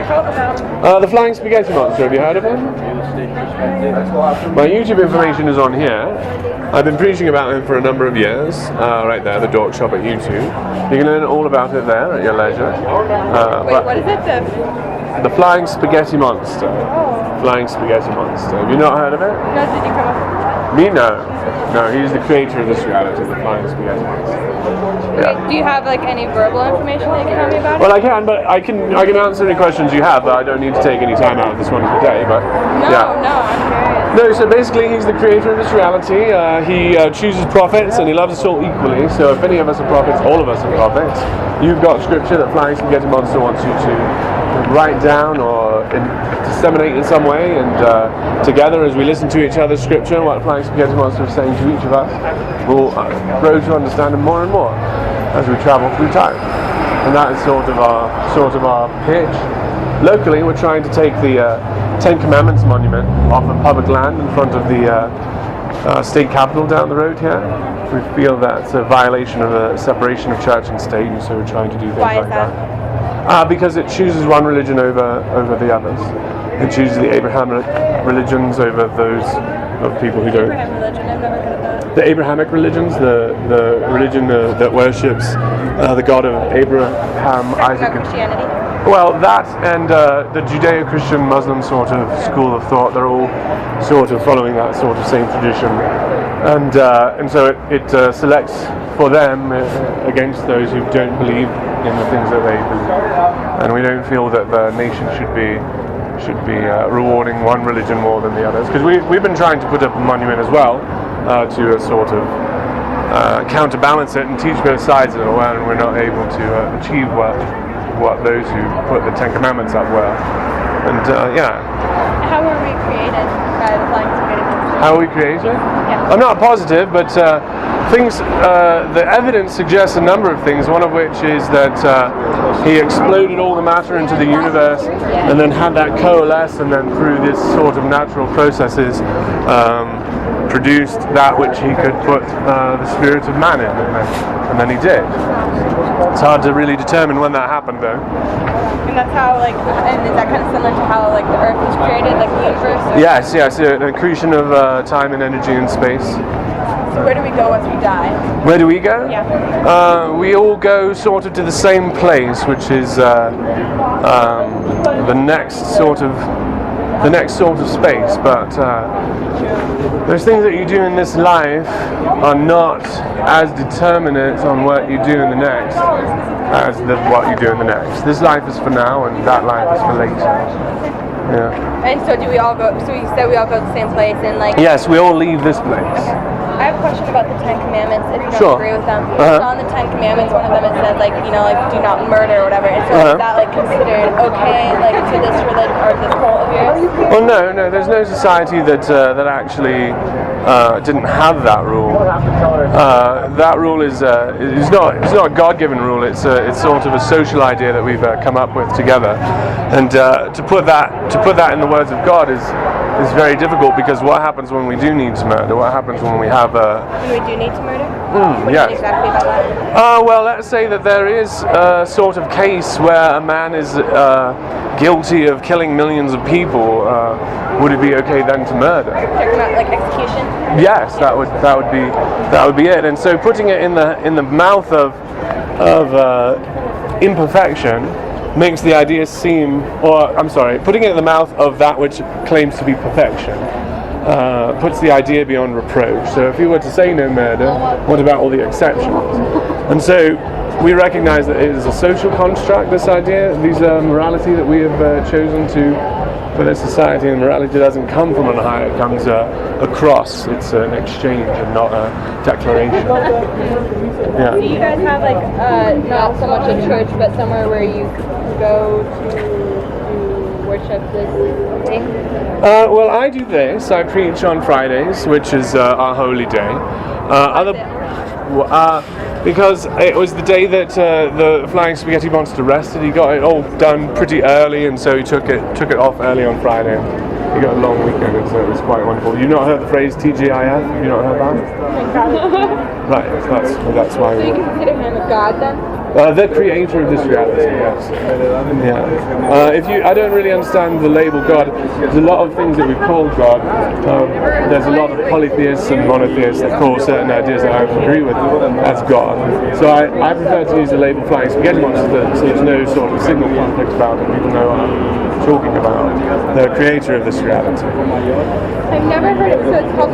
The Flying Spaghetti Monster, have you heard of him? My YouTube information is on here. I've been preaching about him for a number of years, right there, the Dork Shop at YouTube. You can learn all about it there at your leisure. Wait, what is it? The Flying Spaghetti Monster. Flying Spaghetti Monster. Have you not heard of it? No, did you come up with that? Me? No. No, he's the creator of this reality, the Flying Spaghetti Monster. Yeah. Do you have like any verbal information that you can tell me about it? Well, I can, but I can answer any questions you have, but I don't need to take any time out of this wonderful day. But No, I'm curious. No, so basically he's the creator of this reality. He chooses prophets and he loves us all equally. So if any of us are prophets, all of us are prophets. You've got scripture that Flying Spaghetti Monster wants you to write down or disseminate in some way, and together as we listen to each other's scripture and what Flying Spaghetti Monster is saying to each of us, we'll grow to understand him more and more as we travel through time. And that is sort of our pitch. Locally, we're trying to take the Ten Commandments monument off of public land in front of the state capitol down the road here. We feel that's a violation of the separation of church and state, and so we're trying to do things like that. Because it chooses one religion over the others. It chooses the Abrahamic religions over those of people who don't. Abraham religion, I've never heard of that. The Abrahamic religions, the religion that worships the God of Abraham, Isaac, and Christianity? Well, that and the Judeo-Christian Muslim sort of school of thought, they're all sort of following that sort of same tradition. And so it selects for them against those who don't believe in the things that they believe. And we don't feel that the nation should be rewarding one religion more than the others. Because we've been trying to put up a monument as well to sort of counterbalance it and teach both sides of it, and we're not able to achieve what those who put the Ten Commandments up were. And How were we created by the Flying Spaghetti Monster? How are we created? Yeah. I'm not positive, but the evidence suggests a number of things, one of which is that he exploded all the matter into the universe and then had that coalesce, and then through this sort of natural processes produced that which he could put the spirit of man in, and then he did. It's hard to really determine when that happened, though. And that's how, and is that kind of similar to how, the Earth was created, the universe? Or? Yes, an accretion of time and energy and space. So where do we go once we die? Where do we go? Yeah. We all go sort of to the same place, which is the next sort of space. But those things that you do in this life are not as determinate on what you do in the next as what you do in the next. This life is for now, and that life is for later. Yeah. And so do we all go? So you said we all go to the same place, and Yes, we all leave this place. I have a question about the Ten Commandments, if you don't Sure. agree with them. So on the Ten Commandments, one of them it says, do not murder or whatever. And so is that, considered okay, to this religion or this cult of yours? Well, no. There's no society that actually didn't have that rule. That rule is not a God-given rule. It's sort of a social idea that we've come up with together. And to put that in the words of God is very difficult, because what happens when we do need to murder? What happens when we have When we do need to murder? What do you yes. mean exactly about that? Well, let's say that there is a sort of case where a man is guilty of killing millions of people. Would it be okay then to murder? Talking about execution? Yes, that would be it. And so putting it in the mouth of imperfection makes the idea seem, putting it in the mouth of that which claims to be perfection puts the idea beyond reproach. So if you were to say no murder, what about all the exceptions? And so we recognize that it is a social construct, this idea, these morality that we have chosen to for this society, and morality doesn't come from on high, it comes across. It's an exchange and not a declaration. Yeah. Do you guys have not so much a church, but somewhere where you go to worship this thing? Well, I do this. I preach on Fridays, which is our holy day. Because it was the day that the Flying Spaghetti Monster rested. He got it all done pretty early, and so he took it off early on Friday. He got a long weekend, and so it was quite wonderful. You've not heard the phrase TGIF? Have you not heard that? Right, that's why. So you consider him a god then? The creator of this reality, yes. Yeah. I don't really understand the label God. There's a lot of things that we call God. There's a lot of polytheists and monotheists that call certain ideas that I don't agree with as God. So I prefer to use the label flying spaghetti monster, so there's no sort of signal conflict about it. People know what I'm talking about. The creator of this reality. I've never heard it, so it's called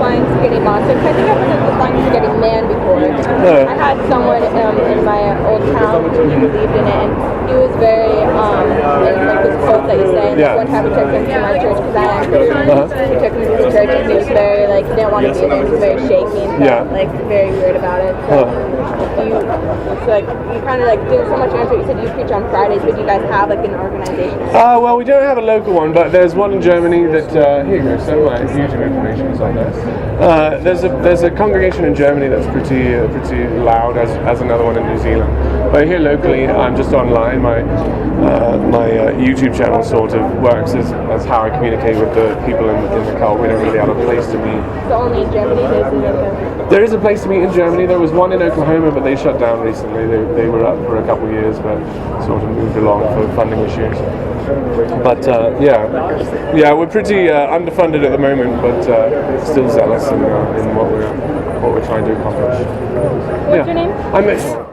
Flying Spaghetti Monster. I think I've heard of the Flying Spaghetti Man before. I had someone in my old town who believed in it, and he was very, like this quote that you say, and one time he took him to my church, because I am Christian, he took me to the church, and he was very, like, didn't want to be there, he was very shaky and stuff, like, very weird about it. So you kind of, like, didn't so much answer, you said you preach on Fridays, but do you guys have, like, an organization? Well, we don't have a local one, but there's one in Germany that, here you go, so my YouTube information is on there. There's a congregation in Germany that's pretty loud, as another one in New Zealand. But here locally, I'm just online. My YouTube channel sort of works as how I communicate with the people in the cult. We don't really have a place to meet. So only in Germany there is a place to meet in Germany. There was one in Oklahoma, but they shut down recently. They were up for a couple of years, but sort of moved along for funding issues. But yeah, we're pretty underfunded at the moment, but still zealous in what we're trying to accomplish. What's your name? I'm